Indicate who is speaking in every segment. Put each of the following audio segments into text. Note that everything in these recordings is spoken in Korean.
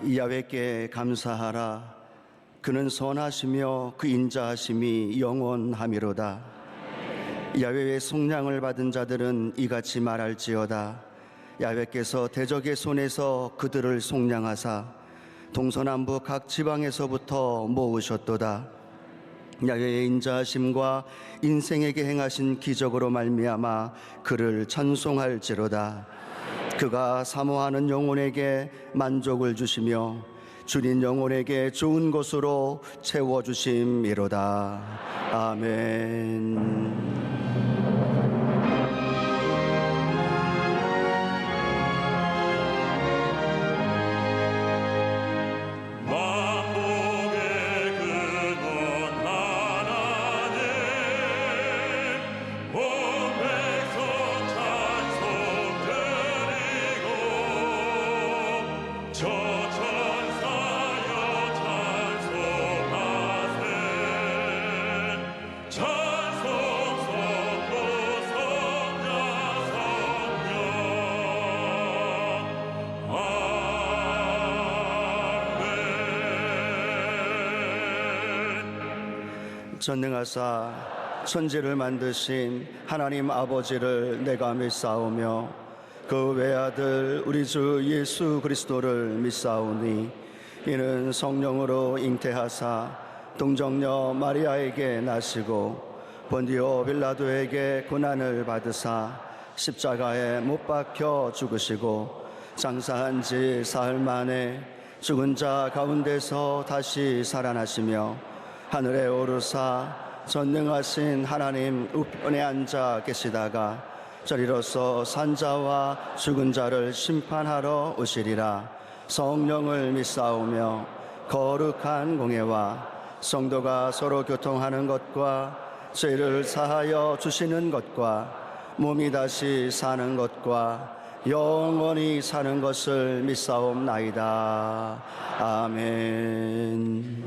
Speaker 1: 야훼께 감사하라. 그는 선하시며 그 인자하심이 영원하미로다. 야훼의 속량을 받은 자들은 이같이 말할지어다. 야훼께서 대적의 손에서 그들을 속량하사 동서남북 각 지방에서부터 모으셨도다. 야훼의 인자하심과 인생에게 행하신 기적으로 말미암아 그를 찬송할지로다. 그가 사모하는 영혼에게 만족을 주시며 줄인 영혼에게 좋은 것으로 채워주심이로다. 아멘. 전능하사 천지를 만드신 하나님 아버지를 내가 믿사오며 그 외아들 우리 주 예수 그리스도를 믿사오니 이는 성령으로 잉태하사 동정녀 마리아에게 나시고 본디오 빌라도에게 고난을 받으사 십자가에 못 박혀 죽으시고 장사한 지 사흘 만에 죽은 자 가운데서 다시 살아나시며 하늘에 오르사 전능하신 하나님 우편에 앉아 계시다가 저리로서 산자와 죽은 자를 심판하러 오시리라. 성령을 믿사오며 거룩한 공예와 성도가 서로 교통하는 것과 죄를 사하여 주시는 것과 몸이 다시 사는 것과 영원히 사는 것을 믿사옵나이다. 아멘.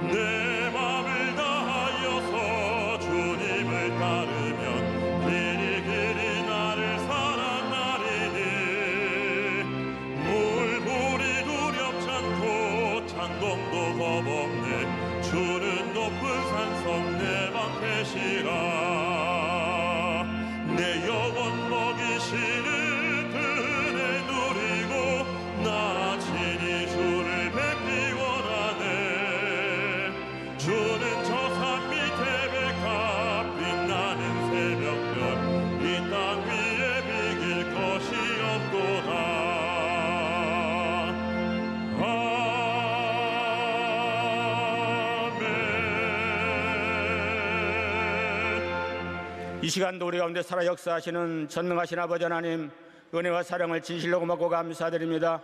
Speaker 2: 내 맘을 다하여서 주님을 따라 이 시간도 우리 가운데 살아 역사하시는 전능하신 아버지 하나님, 은혜와 사랑을 진실로 고맙고 감사드립니다.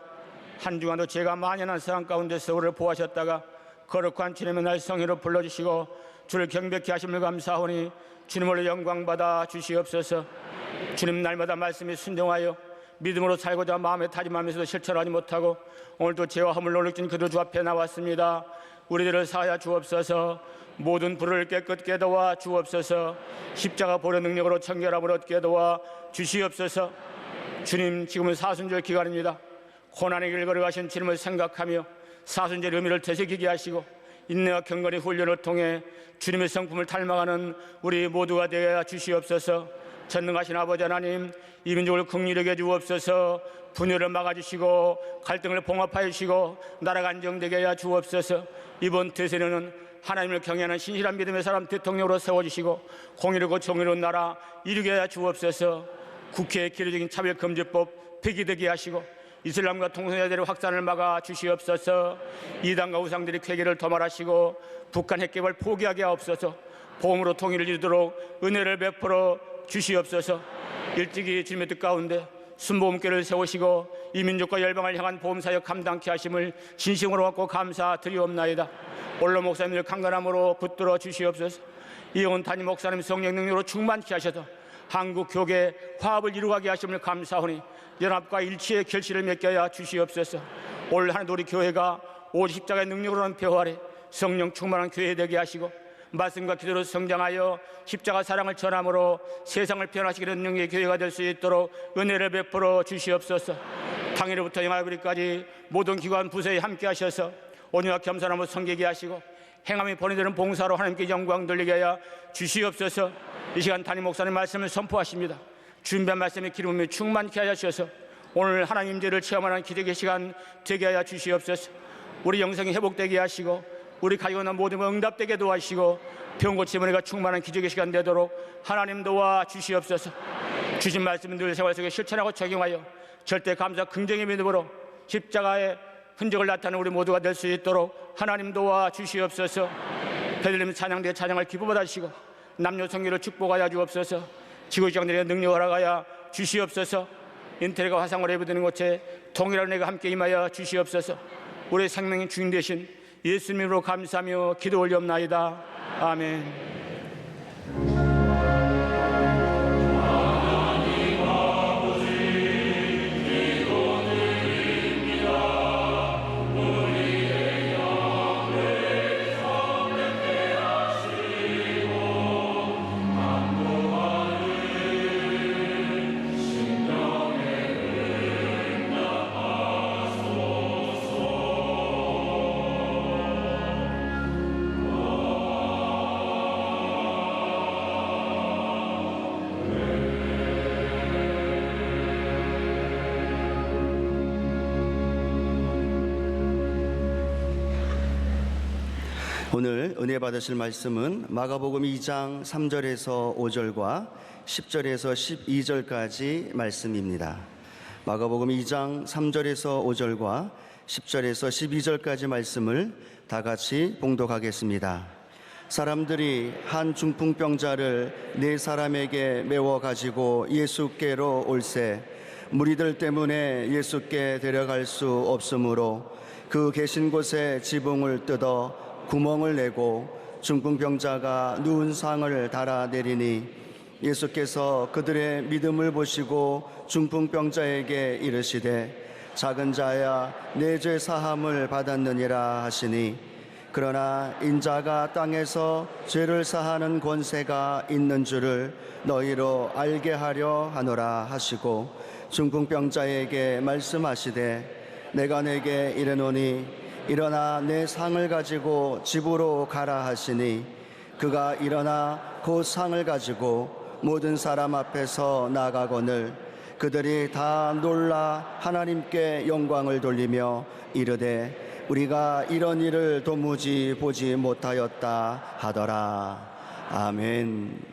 Speaker 2: 한 주간도 죄가 만연한 세상 가운데서 우리를 보호하셨다가 거룩한 주님의 날 성회로 불러주시고 주를 경배케 하심을 감사하오니 주님으로 영광받아 주시옵소서. 주님 날마다 말씀에 순종하여 믿음으로 살고자 마음에 다짐하면서도 실천하지 못하고 오늘도 죄와 허물로 느낀 그들 주 앞에 나왔습니다. 우리들을 사하여 주옵소서. 모든 불을 깨끗게 도와 주옵소서. 십자가 보혈의 능력으로 청결함을 얻게 도와 주시옵소서. 주님, 지금은 사순절 기간입니다. 고난의 길 걸어가신 주님을 생각하며 사순절 의미를 되새기게 하시고 인내와 경건의 훈련을 통해 주님의 성품을 닮아가는 우리 모두가 되어 주시옵소서. 전능하신 아버지 하나님, 이 민족을 긍휼하게 주옵소서. 분열을 막아주시고 갈등을 봉합하여 주시고 나라가 안정되게 하여 주옵소서. 이번 대선에는 하나님을 경외하는 신실한 믿음의 사람 대통령으로 세워주시고 공의롭고 정의로운 나라 이루게 하여 주옵소서. 국회의 기회적인 차별금지법 폐기되게 하시고 이슬람과 통상자들의 확산을 막아 주시옵소서. 이단과 우상들의 쾌계를 도말하시고 북한 핵개발 포기하게 하옵소서. 보험으로 통일을 이루도록 은혜를 베풀어 주시옵소서. 일찍이 주님의 뜻 가운데 순보험교를 세우시고 이 민족과 열방을 향한 보험사역 감당케 하심을 진심으로 받고 감사드리옵나이다. 원로 목사님들 강건함으로 붙들어 주시옵소서. 이영훈 담임 목사님 성령 능력으로 충만케 하셔서 한국 교계 화합을 이루게 하심을 감사하오니 연합과 일치의 결실을 맺게 하여 주시옵소서. 올 한해도 우리 교회가 오직 십자가의 능력으로는 배화래 성령 충만한 교회 되게 하시고 말씀과 기도로 성장하여 십자가 사랑을 전함으로 세상을 변화시키는 능력의 교회가 될 수 있도록 은혜를 베풀어 주시옵소서. 당일부터 영화부리까지 모든 기관 부서에 함께 하셔서 온유와 겸손함으로 섬기게 하시고 행함이 번뇌되는 봉사로 하나님께 영광 돌리게 하여 주시옵소서. 이 시간 담임 목사님 말씀을 선포하십니다. 준비한 말씀의 기름을 충만케 하여 주셔서 오늘 하나님 임재를 체험하는 기적의 시간 되게 하여 주시옵소서. 우리 영성이 회복되게 하시고 우리 가지고 있는 모든 것 응답되게 도와주시고 병 고침의 은혜가 충만한 기적의 시간 되도록 하나님 도와 주시옵소서. 주신 말씀은 늘 생활 속에 실천하고 적용하여 절대 감사 긍정의 믿음으로 십자가의 흔적을 나타내는 우리 모두가 될 수 있도록 하나님 도와 주시옵소서. 베들레헴 찬양대 찬양을 기뻐받아 주시고 남녀 성교를 축복하여 주옵소서. 지구시장들의 능력을 허락하여 주시옵소서. 인텔과 화상으로 예배드리는 곳에 동일한 은혜가 함께 임하여 주시옵소서. 우리의 생명의 주인 되신 예수님으로 감사하며 기도 올리옵나이다. 아멘.
Speaker 1: 오늘 은혜 받으실 말씀은 마가복음 2장 3절에서 5절과 10절에서 12절까지 말씀입니다. 마가복음 2장 3절에서 5절과 10절에서 12절까지 말씀을 다 같이 봉독하겠습니다. 사람들이 한 중풍병자를 4사람에게 메워 가지고 예수께로 올세 무리들 때문에 예수께 데려갈 수 없으므로 그 계신 곳에 지붕을 뜯어 구멍을 내고 중풍병자가 누운 상을 달아내리니 예수께서 그들의 믿음을 보시고 중풍병자에게 이르시되 작은 자야 내 죄 사함을 받았느니라 하시니 그러나 인자가 땅에서 죄를 사하는 권세가 있는 줄을 너희로 알게 하려 하노라 하시고 중풍병자에게 말씀하시되 내가 내게 이르노니 일어나 내 상을 가지고 집으로 가라 하시니 그가 일어나 그 상을 가지고 모든 사람 앞에서 나가거늘 그들이 다 놀라 하나님께 영광을 돌리며 이르되 우리가 이런 일을 도무지 보지 못하였다 하더라. 아멘.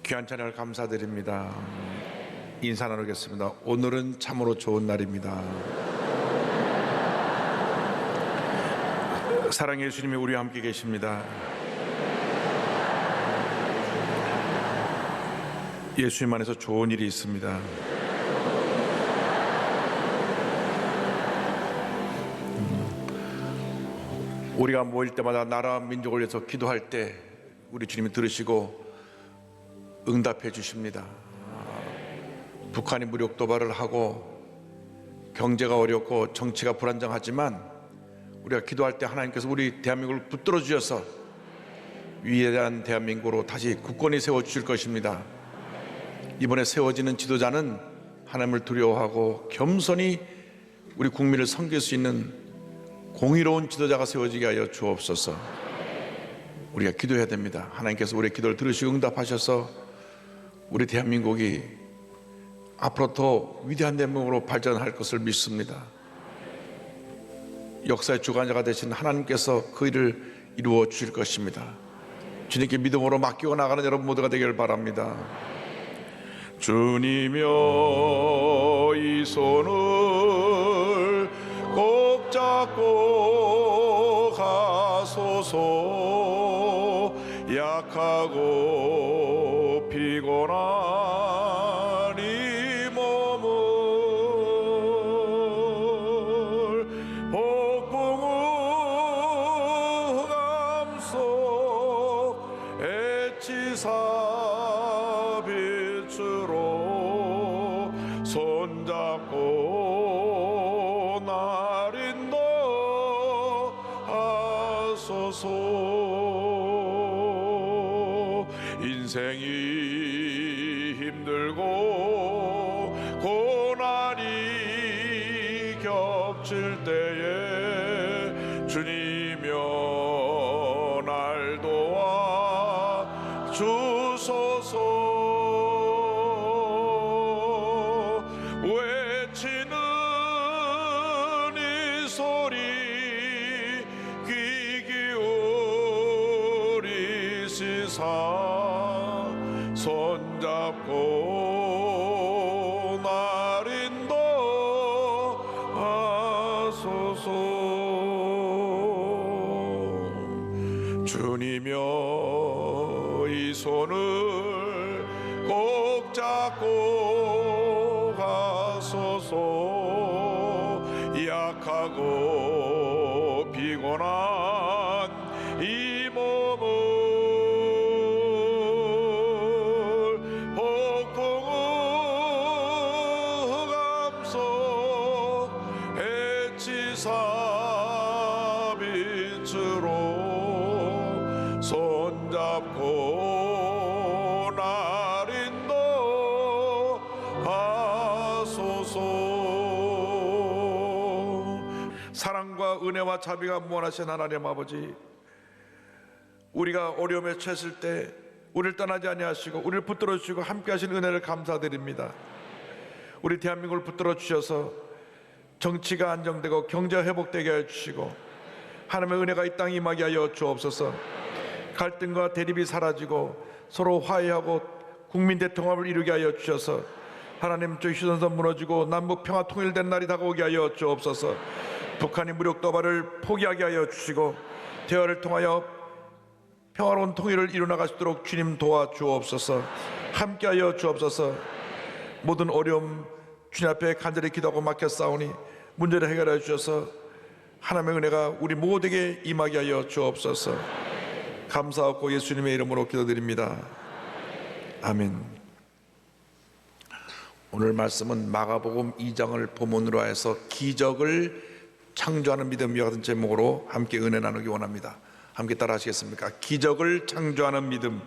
Speaker 3: 귀한 찬양을 감사드립니다. 인사 나누겠습니다. 오늘은 참으로 좋은 날입니다. 사랑의 예수님이 우리와 함께 계십니다. 예수님 안에서 좋은 일이 있습니다. 우리가 모일 때마다 나라 민족을 위해서 기도할 때 우리 주님이 들으시고 응답해 주십니다. 북한이 무력 도발을 하고 경제가 어렵고 정치가 불안정하지만 우리가 기도할 때 하나님께서 우리 대한민국을 붙들어 주셔서 위대한 대한민국으로 다시 국권이 세워 주실 것입니다. 이번에 세워지는 지도자는 하나님을 두려워하고 겸손히 우리 국민을 섬길 수 있는 공의로운 지도자가 세워지게 하여 주옵소서. 우리가 기도해야 됩니다. 하나님께서 우리의 기도를 들으시고 응답하셔서 우리 대한민국이 앞으로 더 위대한 대한민국으로 발전할 것을 믿습니다. 역사의 주관자가 되신 하나님께서 그 일을 이루어 주실 것입니다. 주님께 믿음으로 맡기고 나가는 여러분 모두가 되기를 바랍니다. 주님여 이 손을 꼭 잡고 가소서. 약하고 피곤한 이 몸을 폭풍우 감소 애치사 빛으로 손잡고 날 인도하소서. 인생이 힘들고 고난이 겹칠 때에 주님여 날 도와 주소서. 외치는 이 소리 귀 기울이시사. 손잡고 날 인도하소서. 주님여 이 손을 꼭 잡고 가소서. 약하고 피곤한 이 몸을 빛으로 손잡고 날 인도하소서. 사랑과 은혜와 자비가 무한하신 하나님 아버지, 우리가 어려움에 처했을 때 우리를 떠나지 아니하시고 우리를 붙들어 주시고 함께 하신 은혜를 감사드립니다. 우리 대한민국을 붙들어 주셔서 정치가 안정되고 경제가 회복되게 해 주시고 하나님의 은혜가 이 땅에 임하게 하여 주옵소서. 갈등과 대립이 사라지고 서로 화해하고 국민 대통합을 이루게 하여 주셔서 하나님 저 휴전선 무너지고 남북 평화 통일된 날이 다가오게 하여 주옵소서. 북한이 무력 도발을 포기하게 하여 주시고 대화를 통하여 평화로운 통일을 이루어나갈 수 있도록 주님 도와주옵소서. 함께하여 주옵소서. 모든 어려움 주님 앞에 간절히 기도하고 맡겼사오니 문제를 해결해 주셔서 하나님의 은혜가 우리 모두에게 임하게 하여 주옵소서. 감사하고 예수님의 이름으로 기도드립니다. 아멘. 오늘 말씀은 마가복음 2장을 본문으로 해서 기적을 창조하는 믿음이와 같은 제목으로 함께 은혜 나누기 원합니다. 함께 따라 하시겠습니까? 기적을 창조하는 믿음.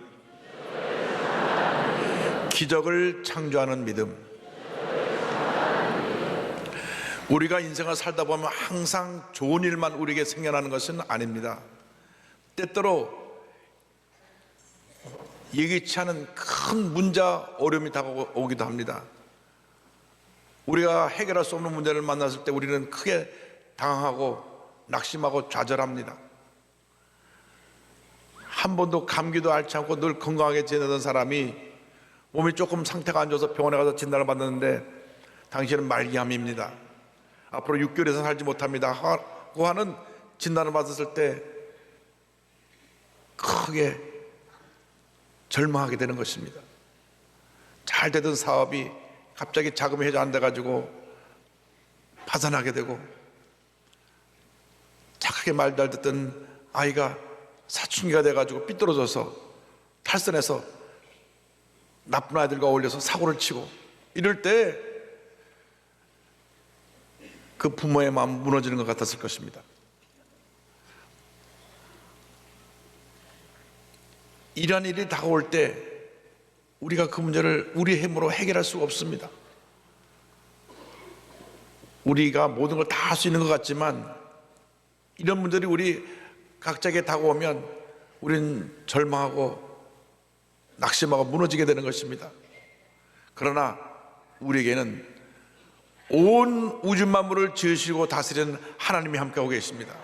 Speaker 3: 기적을 창조하는 믿음. 우리가 인생을 살다 보면 항상 좋은 일만 우리에게 생겨나는 것은 아닙니다. 때때로 예기치 않은 큰 문제와 어려움이 다가오기도 합니다. 우리가 해결할 수 없는 문제를 만났을 때 우리는 크게 당황하고 낙심하고 좌절합니다. 한 번도 감기도 앓지 않고 늘 건강하게 지내던 사람이 몸이 조금 상태가 안 좋아서 병원에 가서 진단을 받았는데 당신은 말기암입니다. 앞으로 6개월 이상 살지 못합니다 하고 하는 진단을 받았을 때 크게 절망하게 되는 것입니다. 잘 되던 사업이 갑자기 자금이 해제 안 돼가지고 파산하게 되고, 착하게 말 잘 듣던 아이가 사춘기가 돼가지고 삐뚤어져서 탈선해서 나쁜 아이들과 어울려서 사고를 치고, 이럴 때 그 부모의 마음 무너지는 것 같았을 것입니다. 이러한 일이 다가올 때 우리가 그 문제를 우리의 힘으로 해결할 수가 없습니다. 우리가 모든 걸 다 할 수 있는 것 같지만 이런 문제들이 우리 각자에게 다가오면 우리는 절망하고 낙심하고 무너지게 되는 것입니다. 그러나 우리에게는 온 우주 만물을 지으시고 다스리는 하나님이 함께하고 계십니다.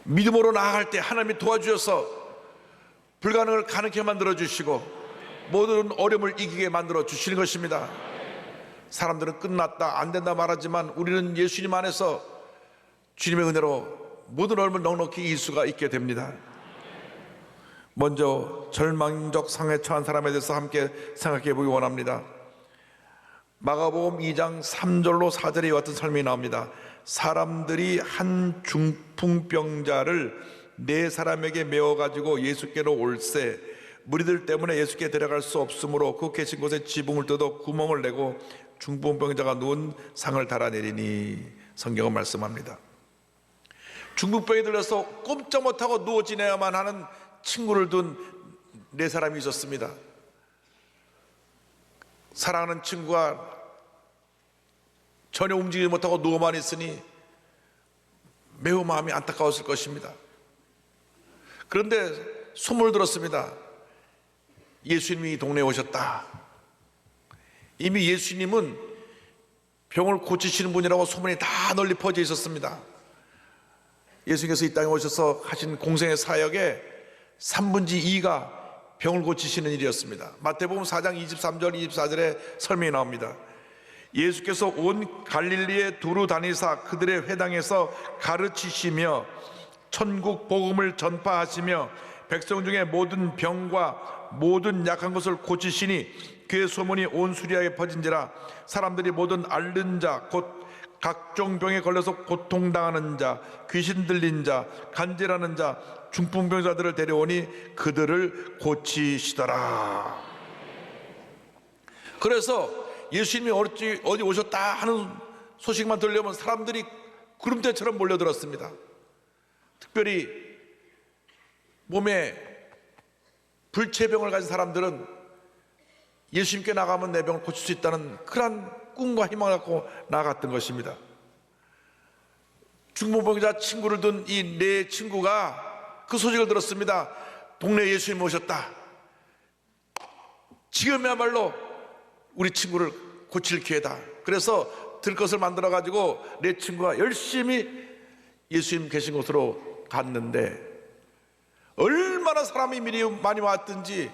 Speaker 3: 믿음으로 나아갈 때 하나님이 도와주셔서 불가능을 가능케 만들어 주시고 모든 어려움을 이기게 만들어 주시는 것입니다. 사람들은 끝났다, 안 된다 말하지만 우리는 예수님 안에서 주님의 은혜로 모든 어려움을 넉넉히 이길 수가 있게 됩니다. 먼저 절망적 상황에 처한 사람에 대해서 함께 생각해 보기 원합니다. 마가복음 2장 3절로 4절에 이와 같은 설명이 나옵니다. 사람들이 한 중풍병자를 4사람에게 메워가지고 예수께로 올세 무리들 때문에 예수께 데려갈 수 없으므로 그 계신 곳에 지붕을 뜯어 구멍을 내고 중풍병자가 누운 상을 달아내리니, 성경은 말씀합니다. 중풍병이 들려서 꼼짝 못하고 누워 지내야만 하는 친구를 둔 4사람이 있었습니다. 사랑하는 친구가 전혀 움직이지 못하고 누워만 있으니 매우 마음이 안타까웠을 것입니다. 그런데 소문을 들었습니다. 예수님이 이 동네에 오셨다. 이미 예수님은 병을 고치시는 분이라고 소문이 다 널리 퍼져 있었습니다. 예수님께서 이 땅에 오셔서 하신 공생의 사역의 3분의 2가 병을 고치시는 일이었습니다. 마태복음 4장 23절 24절에 설명이 나옵니다. 예수께서 온 갈릴리에 두루 다니사 그들의 회당에서 가르치시며 천국 복음을 전파하시며 백성 중에 모든 병과 모든 약한 것을 고치시니 그의 소문이 온 수리아에 퍼진지라. 사람들이 모든 앓는 자 곧 각종 병에 걸려서 고통당하는 자, 귀신 들린 자, 간질하는 자, 중풍병자들을 데려오니 그들을 고치시더라. 그래서 예수님이 어디 오셨다 하는 소식만 들려면 사람들이 구름대처럼 몰려들었습니다. 특별히 몸에 불치병을 가진 사람들은 예수님께 나가면 내 병을 고칠 수 있다는 그런 꿈과 희망을 갖고 나갔던 것입니다. 중풍병자 친구를 둔 이 4 친구가 그 소식을 들었습니다. 동네에 예수님 오셨다. 지금이야말로 우리 친구를 고칠 기회다. 그래서 들 것을 만들어 가지고 4 친구가 열심히 예수님 계신 곳으로 갔는데 얼마나 사람이 미리 많이 왔든지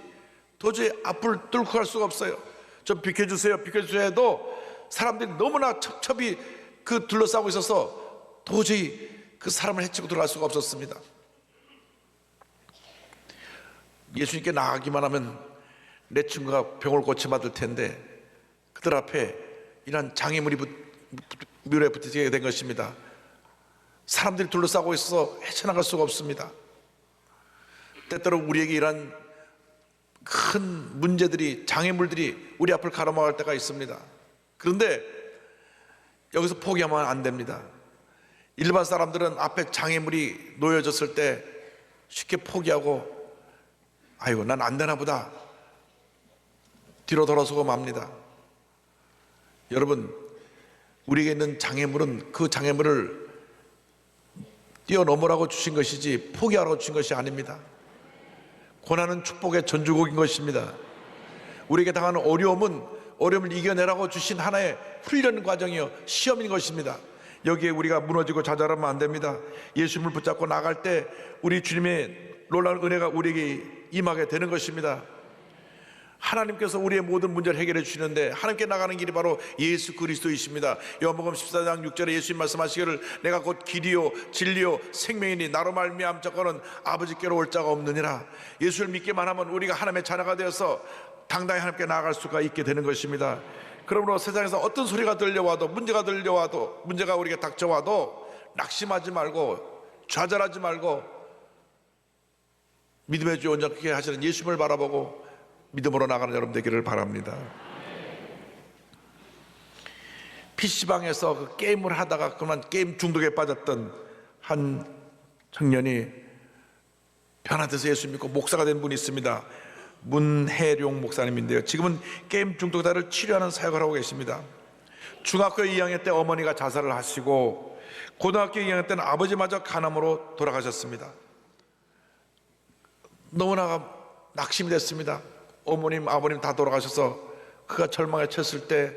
Speaker 3: 도저히 앞을 뚫고 갈 수가 없어요. 좀 비켜주세요, 비켜주세요 해도 사람들이 너무나 첩첩이 그 둘러싸고 있어서 도저히 그 사람을 해치고 들어갈 수가 없었습니다. 예수님께 나가기만 하면 내 친구가 병을 고쳐받을 텐데 그들 앞에 이런 장애물이 묘에 붙이게 된 것입니다. 사람들이 둘러싸고 있어서 헤쳐나갈 수가 없습니다. 때때로 우리에게 이런 큰 문제들이, 장애물들이 우리 앞을 가로막을 때가 있습니다. 그런데 여기서 포기하면 안 됩니다. 일반 사람들은 앞에 장애물이 놓여졌을 때 쉽게 포기하고 아이고 난 안 되나 보다 뒤로 돌아서고 맙니다. 여러분, 우리에게 있는 장애물은 그 장애물을 뛰어넘으라고 주신 것이지 포기하라고 주신 것이 아닙니다. 고난은 축복의 전주곡인 것입니다. 우리에게 당하는 어려움은 어려움을 이겨내라고 주신 하나의 훈련 과정이요, 시험인 것입니다. 여기에 우리가 무너지고 좌절하면 안 됩니다. 예수님을 붙잡고 나갈 때 우리 주님의 놀라운 은혜가 우리에게 임하게 되는 것입니다. 하나님께서 우리의 모든 문제를 해결해 주시는데 하나님께 나가는 길이 바로 예수 그리스도이십니다. 요한복음 14장 6절에 예수님 말씀하시기를 내가 곧 길이요 진리요 생명이니 나로 말미암 자고는 아버지께로 올 자가 없느니라. 예수를 믿기만 하면 우리가 하나님의 자녀가 되어서 당당히 하나님께 나아갈 수가 있게 되는 것입니다. 그러므로 세상에서 어떤 소리가 들려와도 문제가 우리에게 닥쳐와도 낙심하지 말고 좌절하지 말고 믿음의 주 온전케 하시는 예수님을 바라보고 믿음으로 나가는 여러분 되기를 바랍니다. PC방에서 그 게임을 하다가 그만 게임 중독에 빠졌던 한 청년이 변화돼서 예수 믿고 목사가 된 분이 있습니다. 문혜룡 목사님인데요, 지금은 게임 중독자를 치료하는 사역을 하고 계십니다. 중학교 2학년 때 어머니가 자살을 하시고 고등학교 2학년 때는 아버지마저 간암으로 돌아가셨습니다. 너무나 낙심이 됐습니다. 어머님 아버님 다 돌아가셔서 그가 절망에 쳤을 때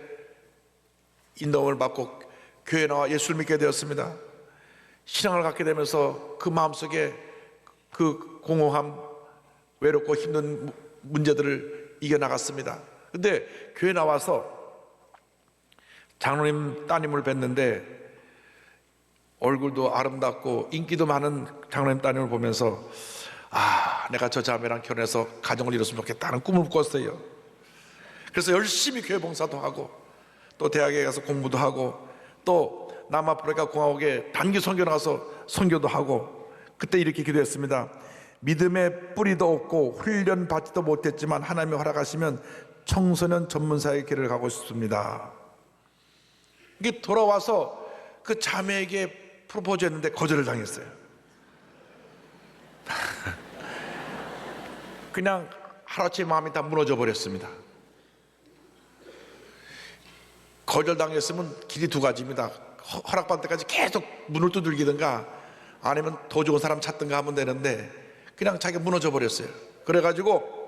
Speaker 3: 인도함을 받고 교회에 나와 예수를 믿게 되었습니다. 신앙을 갖게 되면서 그 마음속에 그 공허함, 외롭고 힘든 문제들을 이겨나갔습니다. 근데 교회 나와서 장로님 따님을 뵀는데 얼굴도 아름답고 인기도 많은 장로님 따님을 보면서 내가 저 자매랑 결혼해서 가정을 이뤘으면 좋겠다는 꿈을 꿨어요. 그래서 열심히 교회 봉사도 하고 또 대학에 가서 공부도 하고 또 남아프리카 공화국에 단기 선교 나가서 선교도 하고 그때 이렇게 기도했습니다. 믿음의 뿌리도 없고 훈련 받지도 못했지만 하나님이 허락하시면 청소년 전문사의 길을 가고 싶습니다. 이게 돌아와서 그 자매에게 프로포즈 했는데 거절을 당했어요. 그냥 하루아침에 마음이 다 무너져 버렸습니다. 거절당했으면 길이 두 가지입니다. 허락받을 때까지 계속 문을 두들기든가 아니면 더 좋은 사람 찾든가 하면 되는데 그냥 자기가 무너져 버렸어요. 그래가지고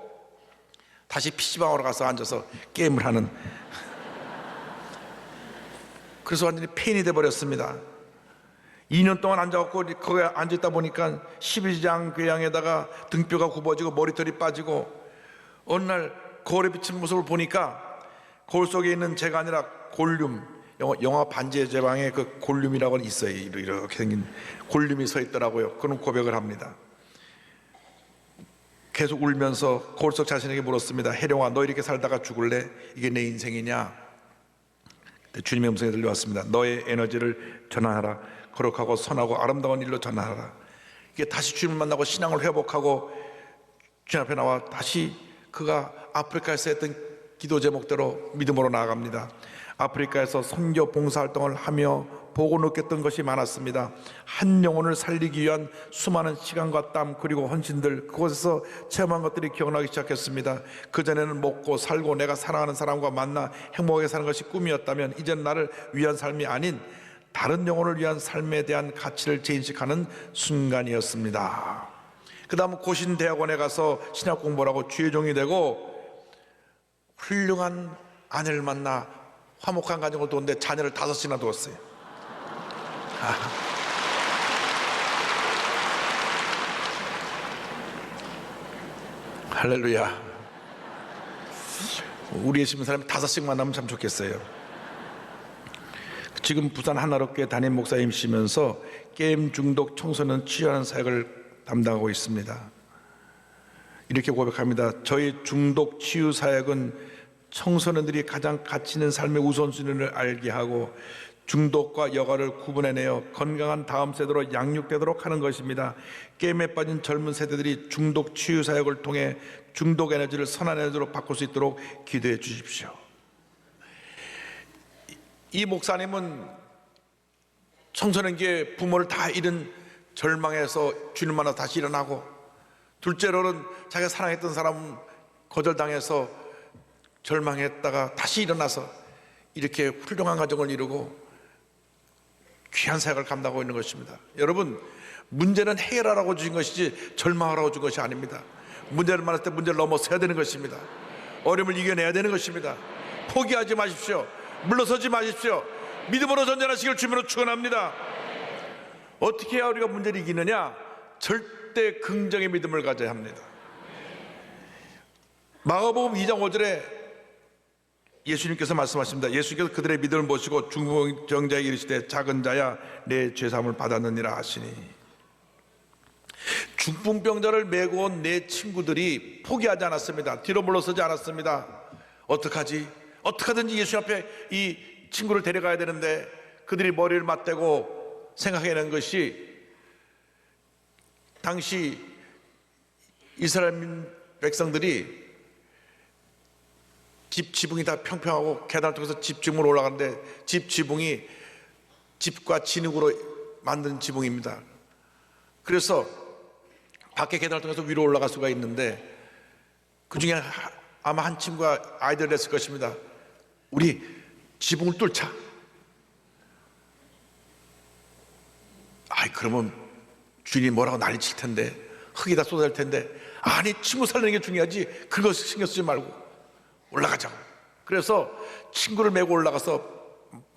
Speaker 3: 다시 PC방으로 가서 앉아서 게임을 하는, 그래서 완전히 폐인이 돼버렸습니다. 2년 동안 앉아갖고 거기에 앉아있다 보니까 12장 교양에다가 등뼈가 굽어지고 머리털이 빠지고 어느 날 거울에 비친 모습을 보니까 거울 속에 있는 제가 아니라 골룸, 영화 반지의 제방에 그 골룸이라고 있어요. 이렇게 생긴 골룸이 서 있더라고요. 그런 고백을 합니다. 계속 울면서 거울 속 자신에게 물었습니다. 혜령아, 너 이렇게 살다가 죽을래? 이게 내 인생이냐? 주님의 음성이 들려왔습니다. 너의 에너지를 전환하라. 거룩하고 선하고 아름다운 일로 전환하라. 이게 다시 주님을 만나고 신앙을 회복하고 주님 앞에 나와 다시 그가 아프리카에서 했던 기도 제목대로 믿음으로 나아갑니다. 아프리카에서 선교 봉사활동을 하며 보고 느꼈던 것이 많았습니다. 한 영혼을 살리기 위한 수많은 시간과 땀 그리고 헌신들, 그곳에서 체험한 것들이 기억나기 시작했습니다. 그전에는 먹고 살고 내가 사랑하는 사람과 만나 행복하게 사는 것이 꿈이었다면 이제는 나를 위한 삶이 아닌 다른 영혼을 위한 삶에 대한 가치를 재인식하는 순간이었습니다. 그 다음 고신대학원에 가서 신학 공부를 하고 주의 종이 되고 훌륭한 아내를 만나 화목한 가정을 두었는데 자녀를 5이나 두었어요. 할렐루야. 우리의 심은 사람이 5씩 만나면 참 좋겠어요. 지금 부산 하나롭게 담임 목사님이시면서 게임 중독 청소년 치유하는 사역을 담당하고 있습니다. 이렇게 고백합니다. 저희 중독 치유 사역은 청소년들이 가장 가치 있는 삶의 우선순위를 알게 하고 중독과 여가를 구분해내어 건강한 다음 세대로 양육되도록 하는 것입니다. 게임에 빠진 젊은 세대들이 중독 치유 사역을 통해 중독 에너지를 선한 에너지로 바꿀 수 있도록 기도해 주십시오. 이 목사님은 청소년기에 부모를 다 잃은 절망에서 주님 만나 다시 일어나고, 둘째로는 자기가 사랑했던 사람 거절당해서 절망했다가 다시 일어나서 이렇게 훌륭한 가정을 이루고 귀한 사역을 감당하고 있는 것입니다. 여러분, 문제는 해결하라고 주신 것이지 절망하라고 준 것이 아닙니다. 문제를 만날 때 문제를 넘어서야 되는 것입니다. 어려움을 이겨내야 되는 것입니다. 포기하지 마십시오. 물러서지 마십시오. 믿음으로 전진하시길 주님으로 축원합니다. 어떻게 해야 우리가 문제를 이기느냐? 절대 긍정의 믿음을 가져야 합니다. 마가복음 2장 5절에 예수님께서 말씀하십니다. 예수께서 그들의 믿음을 보시고 중풍병자에게 이르시되 작은 자야 내 죄사함을 받았느니라 하시니, 중풍병자를 메고 온 내 친구들이 포기하지 않았습니다. 뒤로 물러서지 않았습니다. 어떡하지? 어떡하든지 예수 앞에 이 친구를 데려가야 되는데, 그들이 머리를 맞대고 생각해낸 것이, 당시 이스라엘 백성들이 집 지붕이 다 평평하고 계단을 통해서 집 지붕으로 올라가는데, 집 지붕이 집과 진흙으로 만든 지붕입니다. 그래서 밖에 계단을 통해서 위로 올라갈 수가 있는데, 그 중에 아마 한 친구가 아이디어를 냈을 것입니다. 우리 지붕을 뚫자. 그러면 주인이 뭐라고 난리칠 텐데, 흙이 다 쏟아질 텐데, 아니 친구 살리는 게 중요하지 그거 신경 쓰지 말고 올라가자고. 그래서 친구를 메고 올라가서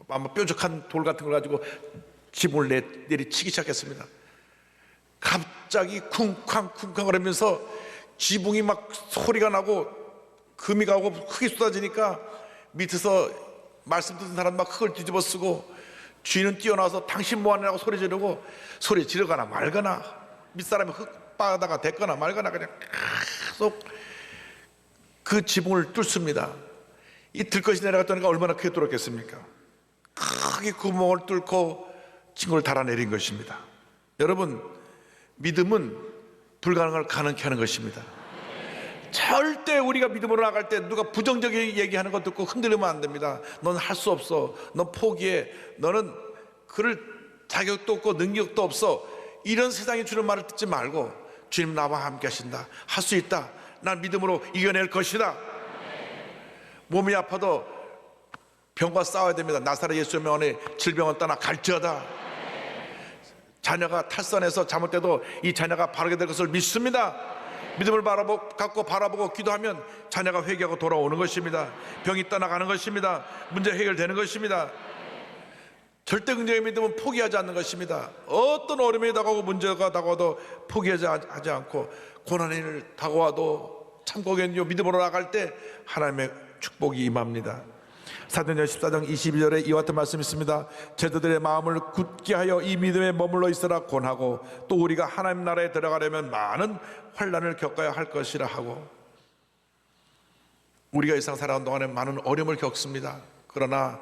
Speaker 3: 아마 뾰족한 돌 같은 걸 가지고 지붕을 내리치기 시작했습니다. 갑자기 쿵쾅쿵쾅 거리면서 지붕이 막 소리가 나고 금이 가고 흙이 쏟아지니까 밑에서 말씀 듣는 사람 막 흙을 뒤집어 쓰고, 주인은 뛰어나와서 당신 뭐하느냐고 소리 지르고, 소리 지르거나 말거나 밑사람이 흙바다가 됐거나 말거나 그냥 계속 그 지붕을 뚫습니다. 이 들것이 내려갔다니까 얼마나 크게 뚫었겠습니까? 크게 구멍을 뚫고 친구를 달아내린 것입니다. 여러분, 믿음은 불가능을 가능케 하는 것입니다. 절대 우리가 믿음으로 나갈 때 누가 부정적인 얘기하는 거 듣고 흔들리면 안 됩니다. 넌 할 수 없어, 넌 포기해, 너는 그럴 자격도 없고 능력도 없어, 이런 세상이 주는 말을 듣지 말고, 주님 나와 함께 하신다, 할 수 있다, 난 믿음으로 이겨낼 것이다. 몸이 아파도 병과 싸워야 됩니다. 나사렛 예수의 명언에 질병은 떠나 갈지어다. 자녀가 탈선해서 잘못돼도 이 자녀가 바르게 될 것을 믿습니다. 믿음을 갖고 바라보고 기도하면 자녀가 회개하고 돌아오는 것입니다. 병이 떠나가는 것입니다. 문제 해결되는 것입니다. 절대 긍정의 믿음은 포기하지 않는 것입니다. 어떤 어려움이 다가오고 문제가 다가와도 포기하지 않고, 고난이 다가와도 참고 견디고 믿음으로 나갈 때 하나님의 축복이 임합니다. 사도행전 14장 22절에 이와 같은 말씀이 있습니다. 제자들의 마음을 굳게 하여 이 믿음에 머물러 있으라 권하고, 또 우리가 하나님 나라에 들어가려면 많은 환난을 겪어야 할 것이라 하고. 우리가 이 세상 살아가는 동안에 많은 어려움을 겪습니다. 그러나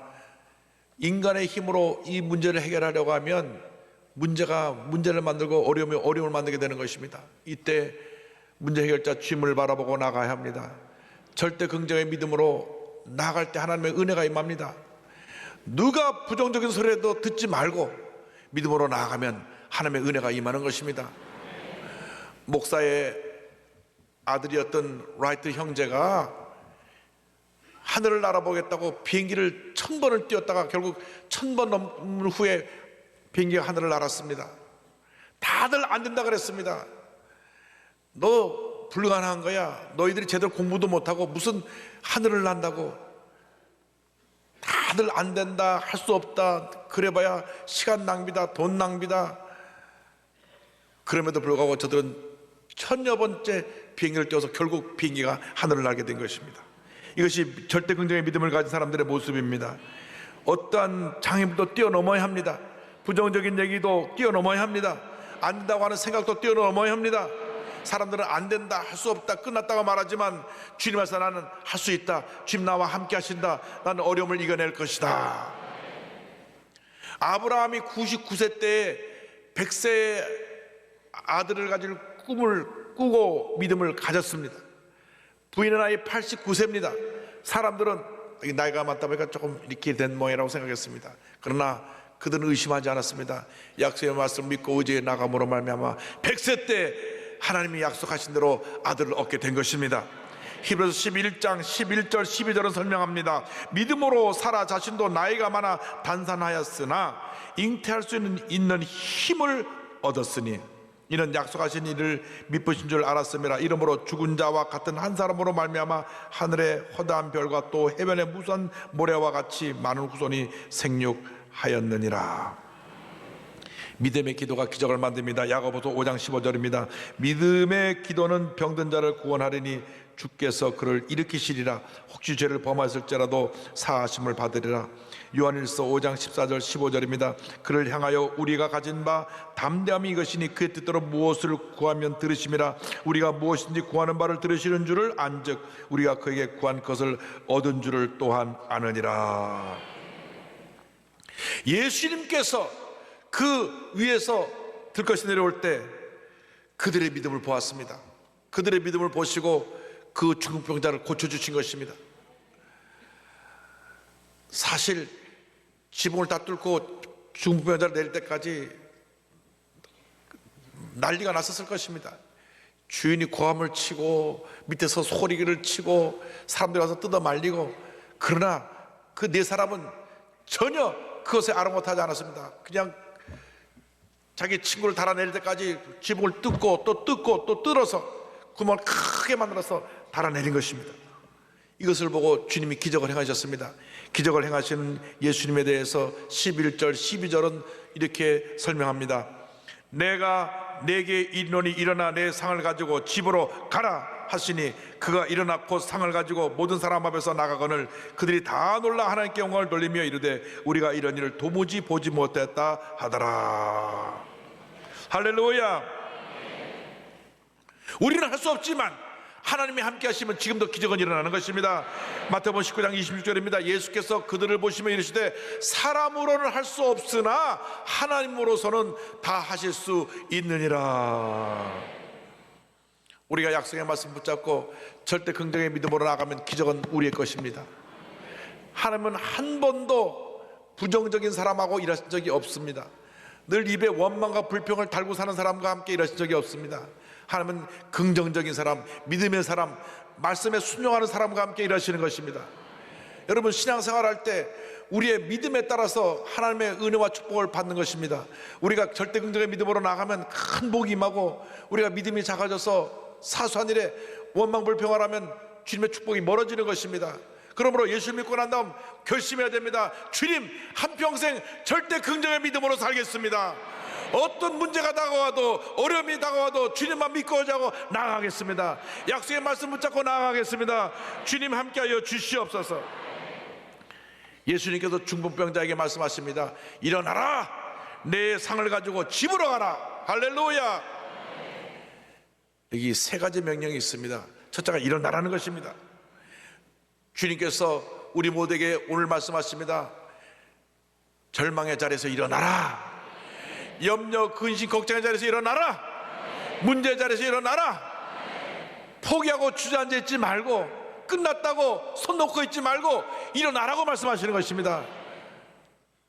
Speaker 3: 인간의 힘으로 이 문제를 해결하려고 하면 문제를 만들고 어려움을 만들게 되는 것입니다. 이때 문제 해결자 주님을 바라보고 나가야 합니다. 절대 긍정의 믿음으로 나아갈 때 하나님의 은혜가 임합니다. 누가 부정적인 소리라도 듣지 말고 믿음으로 나아가면 하나님의 은혜가 임하는 것입니다. 목사의 아들이었던 라이트 형제가 하늘을 날아보겠다고 비행기를 1000번을 뛰었다가 결국 1000번 넘은 후에 비행기가 하늘을 날았습니다. 다들 안 된다 그랬습니다. 너 불가능한 거야. 너희들이 제대로 공부도 못하고 무슨 하늘을 난다고. 다들 안 된다, 할 수 없다, 그래봐야 시간 낭비다, 돈 낭비다. 그럼에도 불구하고 저들은 1000여 번째 비행기를 띄워서 결국 비행기가 하늘을 날게 된 것입니다. 이것이 절대 긍정의 믿음을 가진 사람들의 모습입니다. 어떠한 장애물도 뛰어넘어야 합니다. 부정적인 얘기도 뛰어넘어야 합니다. 안 된다고 하는 생각도 뛰어넘어야 합니다. 사람들은 안 된다, 할 수 없다, 끝났다고 말하지만 주님께서 나는 할 수 있다, 주님 나와 함께 하신다, 나는 어려움을 이겨낼 것이다. 아브라함이 99세 때에 100세의 아들을 가질 꿈을 꾸고 믿음을 가졌습니다. 부인의 나이 89세입니다. 사람들은 나이가 많다 보니까 조금 이렇게 된 모양이라고 생각했습니다. 그러나 그들은 의심하지 않았습니다. 약속의 말씀을 믿고 의지에 나감으로 말미암아 100세 때 하나님이 약속하신 대로 아들을 얻게 된 것입니다. 히브리서 11장 11절 12절은 설명합니다. 믿음으로 사라 자신도 나이가 많아 단산하였으나 잉태할 수 있는 힘을 얻었으니 이는 약속하신 이를 미쁘신 줄 알았음이라. 이러므로 죽은 자와 같은 한 사람으로 말미암아 하늘의 허다한 별과 또 해변의 무수한 모래와 같이 많은 후손이 생육하였느니라. 믿음의 기도가 기적을 만듭니다. 야고보서 5장 15절입니다. 믿음의 기도는 병든 자를 구원하리니 주께서 그를 일으키시리라. 혹시 죄를 범하였을지라도 사하심을 받으리라. 요한일서 5장 14절 15절입니다. 그를 향하여 우리가 가진 바 담대함이 이것이니 그의 뜻대로 무엇을 구하면 들으심이라. 우리가 무엇인지 구하는 바를 들으시는 줄을 안즉 우리가 그에게 구한 것을 얻은 줄을 또한 아느니라. 예수님께서 그 위에서 들것이 내려올 때 그들의 믿음을 보았습니다. 그들의 믿음을 보시고 그 중풍병자를 고쳐주신 것입니다. 사실 지붕을 다 뚫고 중풍병자를 내릴 때까지 난리가 났었을 것입니다. 주인이 고함을 치고 밑에서 소리를 치고 사람들이 와서 뜯어 말리고, 그러나 그 네 사람은 전혀 그것에 아랑곳하지 않았습니다. 그냥 자기 친구를 달아내릴 때까지 지붕을 뜯고 또 뜯고 또 뜯어서 구멍을 크게 만들어서 달아내린 것입니다. 이것을 보고 주님이 기적을 행하셨습니다. 기적을 행하시는 예수님에 대해서 11절 12절은 이렇게 설명합니다. 내가 내게 이르노니 일어나 내 상을 가지고 집으로 가라 하시니 그가 일어나 곧 상을 가지고 모든 사람 앞에서 나가거늘 그들이 다 놀라 하나님께 영광을 돌리며 이르되 우리가 이런 일을 도무지 보지 못했다 하더라. 할렐루야. 우리는 할 수 없지만 하나님이 함께 하시면 지금도 기적은 일어나는 것입니다. 마태복음 19장 26절입니다. 예수께서 그들을 보시며 이르시되 사람으로는 할 수 없으나 하나님으로서는 다 하실 수 있느니라. 우리가 약속의 말씀 붙잡고 절대 긍정의 믿음으로 나가면 기적은 우리의 것입니다. 하나님은 한 번도 부정적인 사람하고 일하신 적이 없습니다. 늘 입에 원망과 불평을 달고 사는 사람과 함께 일하신 적이 없습니다. 하나님은 긍정적인 사람, 믿음의 사람, 말씀에 순종하는 사람과 함께 일하시는 것입니다. 여러분, 신앙생활 할 때 우리의 믿음에 따라서 하나님의 은혜와 축복을 받는 것입니다. 우리가 절대 긍정의 믿음으로 나가면 큰 복이 임하고, 우리가 믿음이 작아져서 사소한 일에 원망 불평을 하면 주님의 축복이 멀어지는 것입니다. 그러므로 예수 믿고 난 다음 결심해야 됩니다. 주님, 한평생 절대 긍정의 믿음으로 살겠습니다. 어떤 문제가 다가와도, 어려움이 다가와도 주님만 믿고 하자고 나아가겠습니다. 약속의 말씀 붙잡고 나아가겠습니다. 주님 함께하여 주시옵소서. 예수님께서 중풍병자에게 말씀하십니다. 일어나라, 내 상을 가지고 집으로 가라. 할렐루야. 여기 세 가지 명령이 있습니다. 첫째가 일어나라는 것입니다. 주님께서 우리 모두에게 오늘 말씀하십니다. 절망의 자리에서 일어나라. 염려, 근심, 걱정의 자리에서 일어나라. 문제의 자리에서 일어나라. 포기하고 주저앉아 있지 말고, 끝났다고 손 놓고 있지 말고 일어나라고 말씀하시는 것입니다.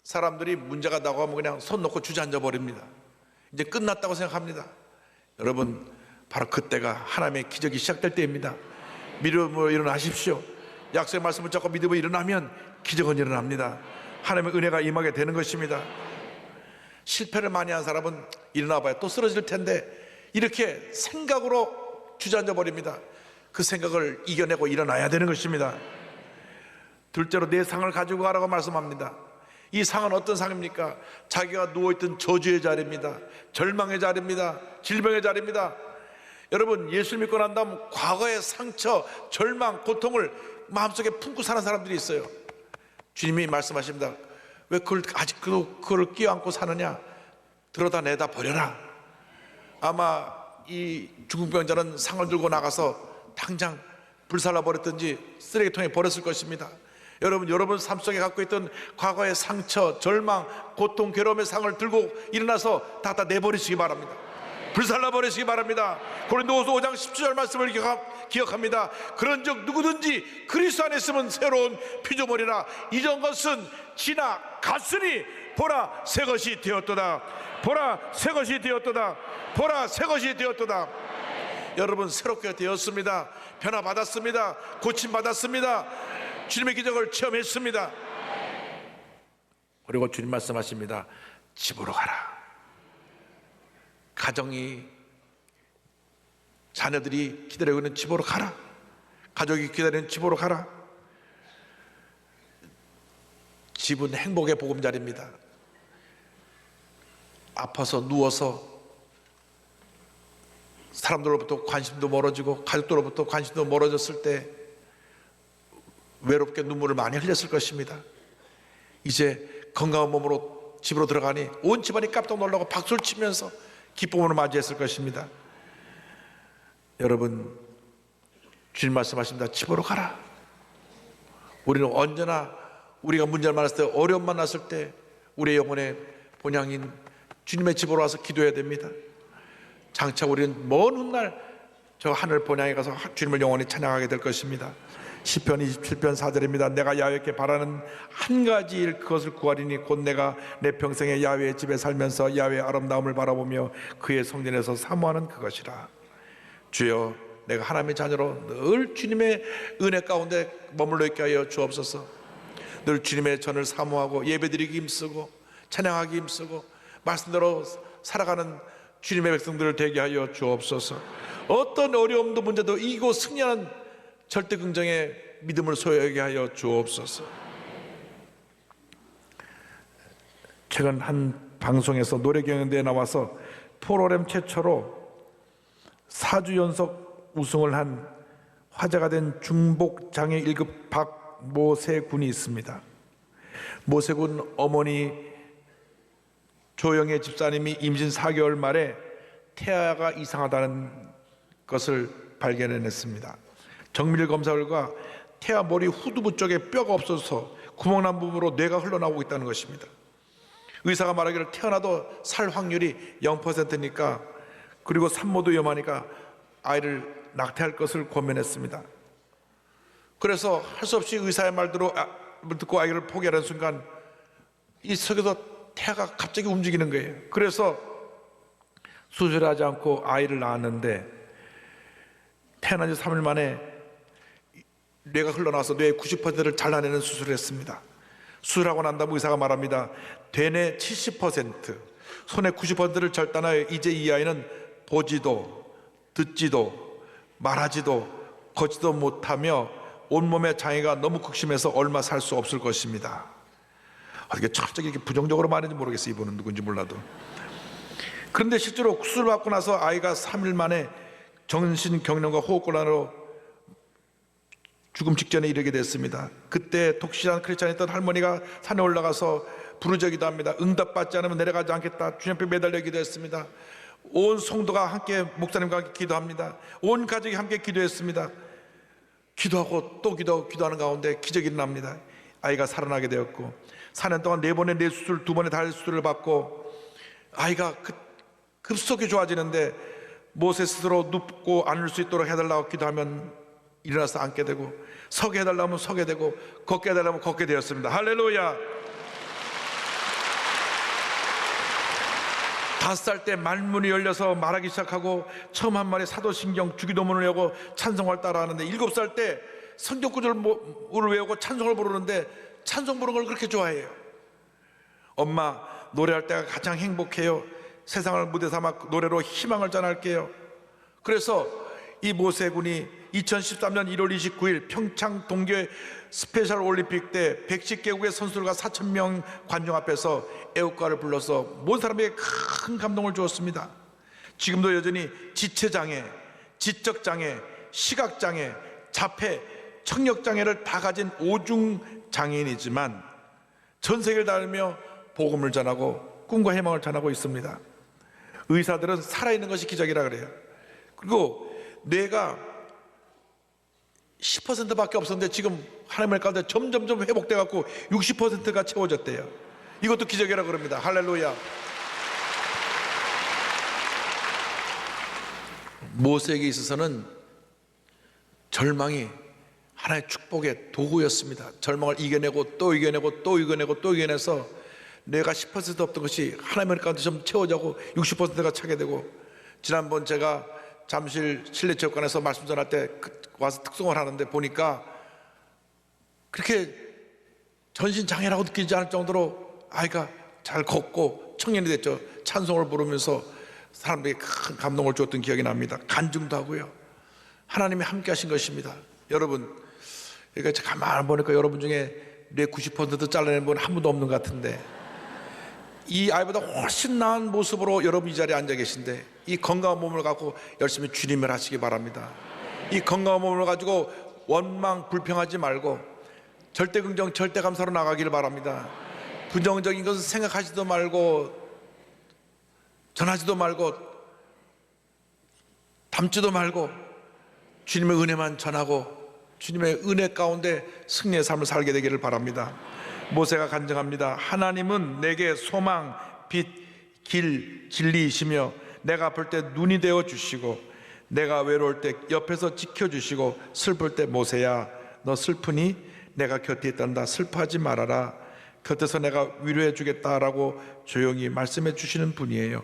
Speaker 3: 사람들이 문제가 나가면 그냥 손 놓고 주저앉아 버립니다. 이제 끝났다고 생각합니다. 여러분, 바로 그때가 하나님의 기적이 시작될 때입니다. 믿음으로 일어나십시오. 약속의 말씀을 잡고 믿음으로 일어나면 기적은 일어납니다. 하나님의 은혜가 임하게 되는 것입니다. 실패를 많이 한 사람은 일어나봐야 또 쓰러질 텐데 이렇게 생각으로 주저앉아 버립니다. 그 생각을 이겨내고 일어나야 되는 것입니다. 둘째로 내 상을 가지고 가라고 말씀합니다. 이 상은 어떤 상입니까? 자기가 누워있던 저주의 자리입니다. 절망의 자리입니다. 질병의 자리입니다. 여러분, 예수 믿고 난 다음 과거의 상처, 절망, 고통을 마음속에 품고 사는 사람들이 있어요. 주님이 말씀하십니다. 왜 그걸 아직도 그걸 끼어안고 사느냐? 들어다내다 버려라. 아마 이 중풍병자는 상을 들고 나가서 당장 불살라 버렸든지 쓰레기통에 버렸을 것입니다. 여러분 삶 속에 갖고 있던 과거의 상처, 절망, 고통, 괴로움의 상을 들고 일어나서 다 내버리시기 바랍니다. 불살라 버리시기 바랍니다. 고린도후서 5장 17절 말씀을 기억합니다. 그런즉 누구든지 그리스도 안에 있으면 새로운 피조물이라. 이전 것은 지나갔으니 보라 새 것이 되었도다. 보라 새 것이 되었도다. 보라 새 것이 되었도다. 여러분, 새롭게 되었습니다. 변화받았습니다. 고침받았습니다. 주님의 기적을 체험했습니다. 그리고 주님 말씀하십니다. 집으로 가라. 가정이, 자녀들이 기다리고 있는 집으로 가라. 가족이 기다리는 집으로 가라. 집은 행복의 보금자리입니다. 아파서 누워서 사람들로부터 관심도 멀어지고 가족들로부터 관심도 멀어졌을 때 외롭게 눈물을 많이 흘렸을 것입니다. 이제 건강한 몸으로 집으로 들어가니 온 집안이 깜짝 놀라고 박수를 치면서 기쁨으로 맞이했을 것입니다. 여러분, 주님 말씀하십니다. 집으로 가라. 우리는 언제나 우리가 문제를 만났을 때, 어려움 만났을 때 우리의 영혼의 본향인 주님의 집으로 와서 기도해야 됩니다. 장차 우리는 먼 훗날 저 하늘 본향에 가서 주님을 영원히 찬양하게 될 것입니다. 시편 27편 4절입니다. 내가 야훼께 바라는 한 가지 일, 그것을 구하리니 곧 내가 내 평생에 야훼의 집에 살면서 야훼의 아름다움을 바라보며 그의 성전에서 사모하는 그것이라. 주여, 내가 하나님의 자녀로 늘 주님의 은혜 가운데 머물러 있게 하여 주옵소서. 늘 주님의 전을 사모하고 예배드리기 힘쓰고 찬양하기 힘쓰고 말씀대로 살아가는 주님의 백성들을 되게 하여 주옵소서. 어떤 어려움도 문제도 이기고 승리하는 절대 긍정의 믿음을 소유하게 하여 주옵소서. 최근 한 방송에서 노래 경연대회에 나와서 프로그램 최초로 4주 연속 우승을 한 화제가 된 중복장애 1급 박모세군이 있습니다. 모세군 어머니 조영애 집사님이 임신 4개월 말에 태아가 이상하다는 것을 발견해냈습니다. 정밀 검사 결과 태아 머리 후두부 쪽에 뼈가 없어서 구멍난 부분으로 뇌가 흘러나오고 있다는 것입니다. 의사가 말하기를 태어나도 살 확률이 0%니까, 그리고 산모도 위험하니까 아이를 낙태할 것을 권면했습니다. 그래서 할 수 없이 의사의 말대로 듣고 아이를 포기하는 순간 이 속에서 태아가 갑자기 움직이는 거예요. 그래서 수술하지 않고 아이를 낳았는데 태어난 지 3일 만에 뇌가 흘러나와서 뇌의 90%를 잘라내는 수술을 했습니다. 수술하고 난 다음 의사가 말합니다. 되뇌 70%, 손의 90%를 절단하여 이제 이 아이는 보지도 듣지도 말하지도 걷지도 못하며 온몸의 장애가 너무 극심해서 얼마 살 수 없을 것입니다. 어떻게 철저히 이렇게 부정적으로 말했는지 모르겠어요. 이분은 누군지 몰라도. 그런데 실제로 수술 받고 나서 아이가 3일 만에 정신경련과 호흡곤란으로 죽음 직전에 이르게 됐습니다. 그때 독실한 크리스찬이었던 할머니가 산에 올라가서 부르짖기도 합니다. 응답받지 않으면 내려가지 않겠다. 주님 앞에 매달려 기도했습니다. 온 성도가 함께 목사님과 함께 기도합니다. 온 가족이 함께 기도했습니다. 기도하고 또 기도하는 가운데 기적이 일어납니다. 아이가 살아나게 되었고 4년 동안 4번의 뇌수술, 2번의 다리 수술을 받고 아이가 급속히 좋아지는데 모세 스스로 눕고 앉을 수 있도록 해달라고 기도하면 일어나서 앉게 되고, 서게 해달라면 서게 되고, 걷게 해달라면 걷게 되었습니다. 할렐루야. 5살 때 말문이 열려서 말하기 시작하고 처음 한 말이 사도신경 주기도문을 외우고 찬송을 따라하는데 7살 때 성경 구절을 외우고 찬송을 부르는데 찬송 부르는 걸 그렇게 좋아해요. 엄마, 노래할 때가 가장 행복해요. 세상을 무대 삼아 노래로 희망을 전할게요. 그래서 이 모세군이 2013년 1월 29일 평창 동계 스페셜 올림픽 때 110개국의 선수들과 4,000명 관중 앞에서 애국가를 불러서 모든 사람에게 큰 감동을 주었습니다. 지금도 여전히 지체장애, 지적장애, 시각장애, 자폐, 청력장애를 다 가진 오중장애인이지만 전 세계를 다니며 복음을 전하고 꿈과 희망을 전하고 있습니다. 의사들은 살아있는 것이 기적이라 그래요. 그리고 뇌가 10%밖에 없었는데 지금 하나님의 가운데 점점점 회복돼 갖고 60%가 채워졌대요. 이것도 기적이라고 그럽니다. 할렐루야. 모세에게 있어서는 절망이 하나의 축복의 도구였습니다. 절망을 이겨내고 또 이겨내고 또 이겨내고 또 이겨내서 내가 10% 없던 것이 하나님의 가운데 좀 채워지고 60%가 차게 되고, 지난번 제가 잠실 실내체육관에서 말씀 전할 때 와서 특송을 하는데 보니까 그렇게 전신장애라고 느끼지 않을 정도로 아이가 잘 걷고 청년이 됐죠. 찬송을 부르면서 사람들에게 큰 감동을 줬던 기억이 납니다. 간증도 하고요. 하나님이 함께 하신 것입니다. 여러분, 그러니까 가만히 보니까 여러분 중에 내 90% 잘라낸 분 한 분도 없는 것 같은데 이 아이보다 훨씬 나은 모습으로 여러분 이 자리에 앉아 계신데 이 건강한 몸을 갖고 열심히 주님을 하시기 바랍니다. 이 건강한 몸을 가지고 원망 불평하지 말고 절대 긍정 절대 감사로 나가기를 바랍니다. 부정적인 것을 생각하지도 말고 전하지도 말고 담지도 말고 주님의 은혜만 전하고 주님의 은혜 가운데 승리의 삶을 살게 되기를 바랍니다. 모세가 간증합니다. 하나님은 내게 소망, 빛, 길, 진리이시며 내가 아플 때 눈이 되어 주시고 내가 외로울 때 옆에서 지켜주시고 슬플 때 모세야 너 슬프니 내가 곁에 있단다. 슬퍼하지 말아라. 곁에서 내가 위로해 주겠다라고 조용히 말씀해 주시는 분이에요.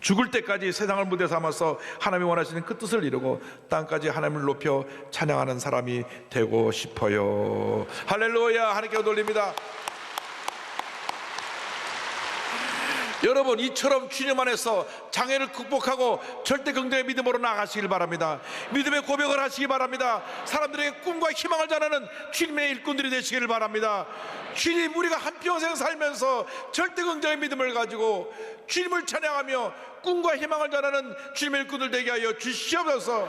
Speaker 3: 죽을 때까지 세상을 무대 삼아서 하나님이 원하시는 그 뜻을 이루고 땅까지 하나님을 높여 찬양하는 사람이 되고 싶어요. 할렐루야. 하나님께 돌립니다. 여러분 이처럼 주님 안에서 장애를 극복하고 절대 긍정의 믿음으로 나아가시길 바랍니다. 믿음의 고백을 하시기 바랍니다. 사람들에게 꿈과 희망을 전하는 주님의 일꾼들이 되시기를 바랍니다. 주님, 우리가 한평생 살면서 절대 긍정의 믿음을 가지고 주님을 찬양하며 꿈과 희망을 전하는 주님의 일꾼들 되게 하여 주시옵소서.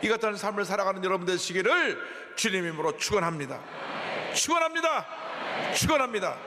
Speaker 3: 이 같은 삶을 살아가는 여러분 되시기를 주님 이름으로 축원합니다. 축원합니다. 축원합니다.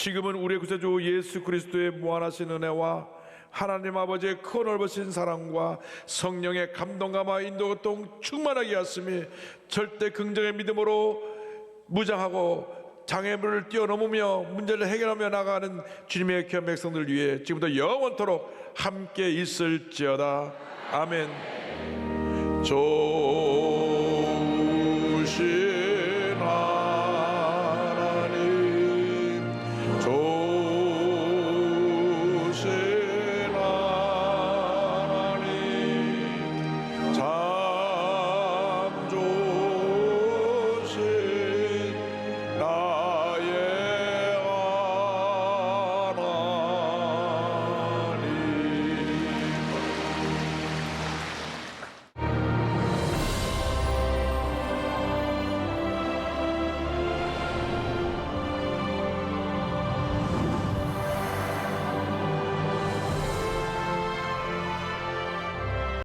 Speaker 3: 지금은 우리의 구세주 예수 그리스도의 무한하신 은혜와 하나님 아버지의 크 넓으신 사랑과 성령의 감동감화 인도가 충만하게 하심이 절대 긍정의 믿음으로 무장하고 장애물을 뛰어넘으며 문제를 해결하며 나가는 주님의 귀한 백성들 위해 지금부터 영원토록 함께 있을지어다. 아멘.